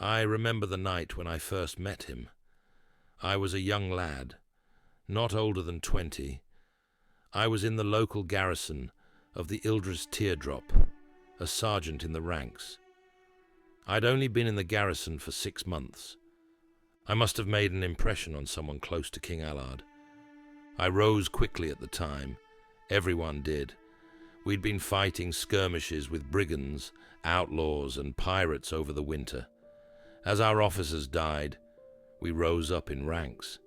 I remember the night when I first met him. I was a young lad, not older than 20. I was in the local garrison of the Ildres Teardrop, a sergeant in the ranks. I'd only been in the garrison for 6 months. I must have made an impression on someone close to King Allard. I rose quickly at the time. Everyone did. We'd been fighting skirmishes with brigands, outlaws, and pirates over the winter. As our officers died, we rose up in ranks.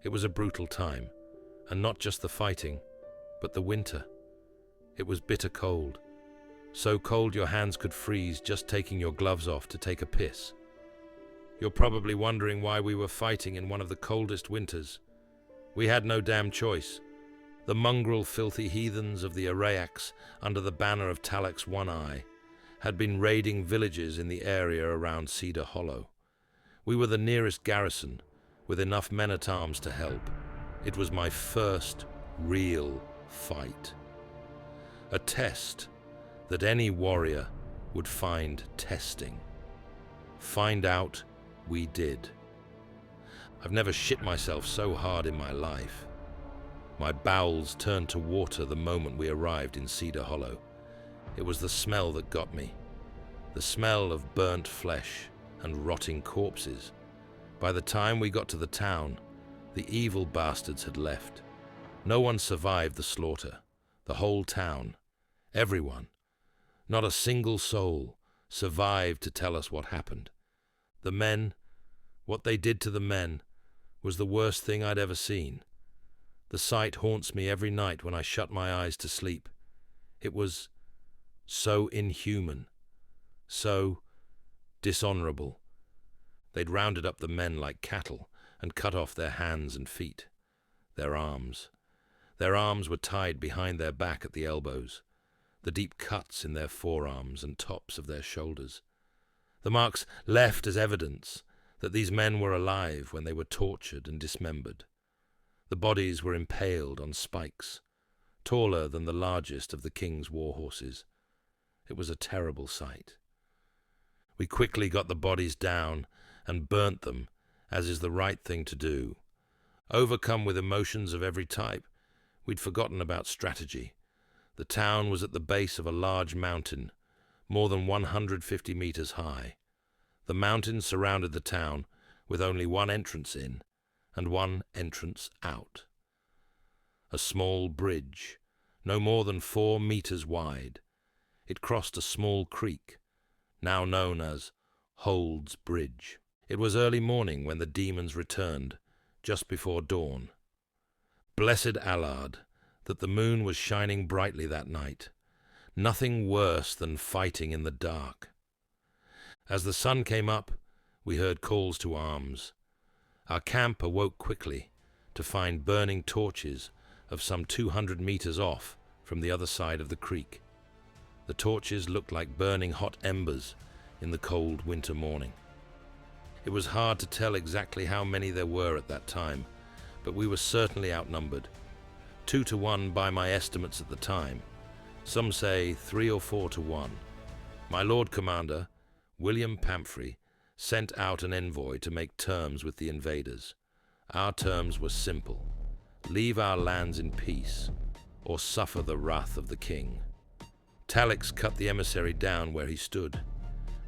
It was a brutal time, and not just the fighting, but the winter. It was bitter cold, so cold your hands could freeze just taking your gloves off to take a piss. You're probably wondering why we were fighting in one of the coldest winters. We had no damn choice. The mongrel filthy heathens of the Arayaks, under the banner of Talak's One Eye, had been raiding villages in the area around Cedar Hollow. We were the nearest garrison, with enough men-at-arms to help. It was my first real fight. A test that any warrior would find testing. Find out we did. I've never shit myself so hard in my life. My bowels turned to water the moment we arrived in Cedar Hollow. It was the smell that got me. The smell of burnt flesh and rotting corpses. By the time we got to the town, the evil bastards had left. No one survived the slaughter. The whole town. Everyone. Not a single soul survived to tell us what happened. The men, what they did to the men, was the worst thing I'd ever seen. The sight haunts me every night when I shut my eyes to sleep. It was so inhuman, so dishonorable. They'd rounded up the men like cattle and cut off their hands and feet, their arms. Their arms were tied behind their back at the elbows, the deep cuts in their forearms and tops of their shoulders. The marks left as evidence that these men were alive when they were tortured and dismembered. The bodies were impaled on spikes, taller than the largest of the king's war horses. It was a terrible sight. We quickly got the bodies down and burnt them, as is the right thing to do. Overcome with emotions of every type, we'd forgotten about strategy. The town was at the base of a large mountain, more than 150 meters high. The mountain surrounded the town with only one entrance in and one entrance out. A small bridge, no more than 4 meters wide. It crossed a small creek, now known as Hold's Bridge. It was early morning when the demons returned, just before dawn. Blessed Allard, that the moon was shining brightly that night. Nothing worse than fighting in the dark. As the sun came up, we heard calls to arms. Our camp awoke quickly to find burning torches of some 200 meters off from the other side of the creek. The torches looked like burning hot embers in the cold winter morning. It was hard to tell exactly how many there were at that time, but we were certainly outnumbered. 2 to 1 by my estimates at the time. Some say 3 or 4 to 1. My Lord Commander, William Pamphry, sent out an envoy to make terms with the invaders. Our terms were simple: leave our lands in peace, or suffer the wrath of the king. Talix cut the emissary down where he stood.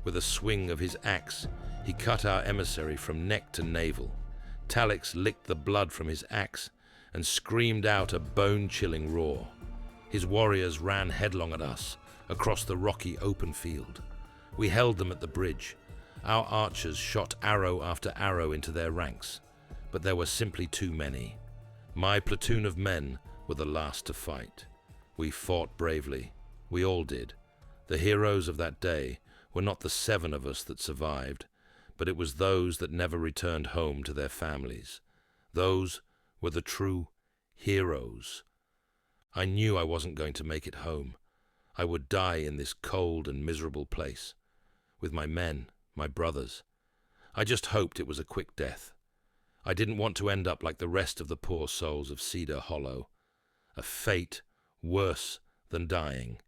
With a swing of his axe, he cut our emissary from neck to navel. Talix licked the blood from his axe and screamed out a bone-chilling roar. His warriors ran headlong at us across the rocky open field. We held them at the bridge. Our archers shot arrow after arrow into their ranks, but there were simply too many. My platoon of men were the last to fight. We fought bravely. We all did. The heroes of that day were not the 7 of us that survived, but it was those that never returned home to their families. Those were the true heroes. I knew I wasn't going to make it home. I would die in this cold and miserable place, with my men, my brothers. I just hoped it was a quick death. I didn't want to end up like the rest of the poor souls of Cedar Hollow. A fate worse than dying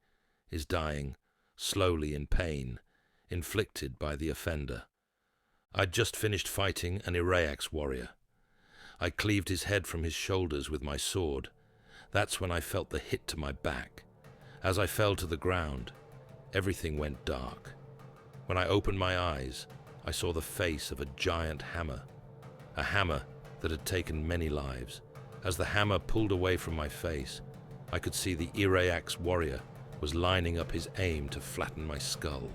is dying slowly in pain, inflicted by the offender. I'd just finished fighting an Iraex warrior. I cleaved his head from his shoulders with my sword. That's when I felt the hit to my back. As I fell to the ground, everything went dark. When I opened my eyes, I saw the face of a giant hammer, a hammer that had taken many lives. As the hammer pulled away from my face, I could see the Iraex warrior was lining up his aim to flatten my skull.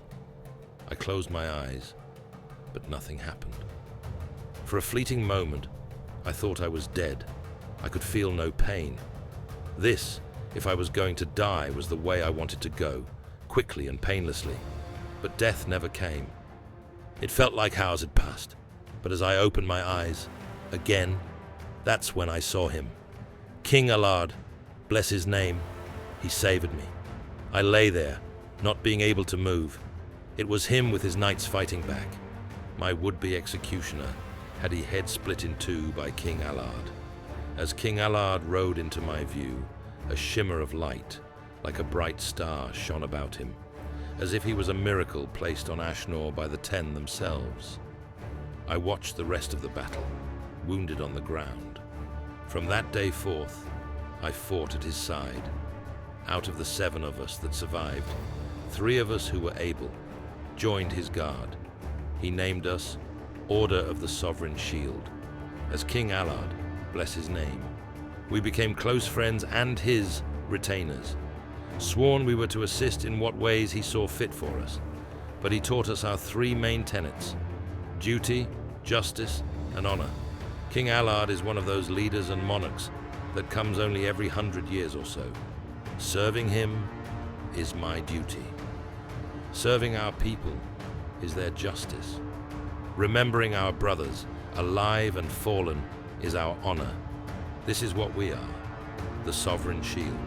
I closed my eyes, but nothing happened. For a fleeting moment, I thought I was dead. I could feel no pain. This, if I was going to die, was the way I wanted to go, quickly and painlessly. But death never came. It felt like hours had passed, but as I opened my eyes, again, that's when I saw him. King Allard, bless his name, he saved me. I lay there, not being able to move. It was him with his knights fighting back. My would-be executioner had his head split in two by King Allard. As King Allard rode into my view, a shimmer of light, like a bright star, shone about him, as if he was a miracle placed on Ashnoor by the Ten themselves. I watched the rest of the battle, wounded on the ground. From that day forth, I fought at his side. Out of the 7 of us that survived, 3 of us who were able joined his guard. He named us Order of the Sovereign Shield. As King Allard, bless his name, we became close friends and his retainers, sworn we were to assist in what ways he saw fit for us. But he taught us our 3 main tenets: duty, justice, and honor. King Allard is one of those leaders and monarchs that comes only every 100 years or so. Serving him is my duty. Serving our people is their justice. Remembering our brothers, alive and fallen, is our honor. This is what we are, the Sovereign Shield.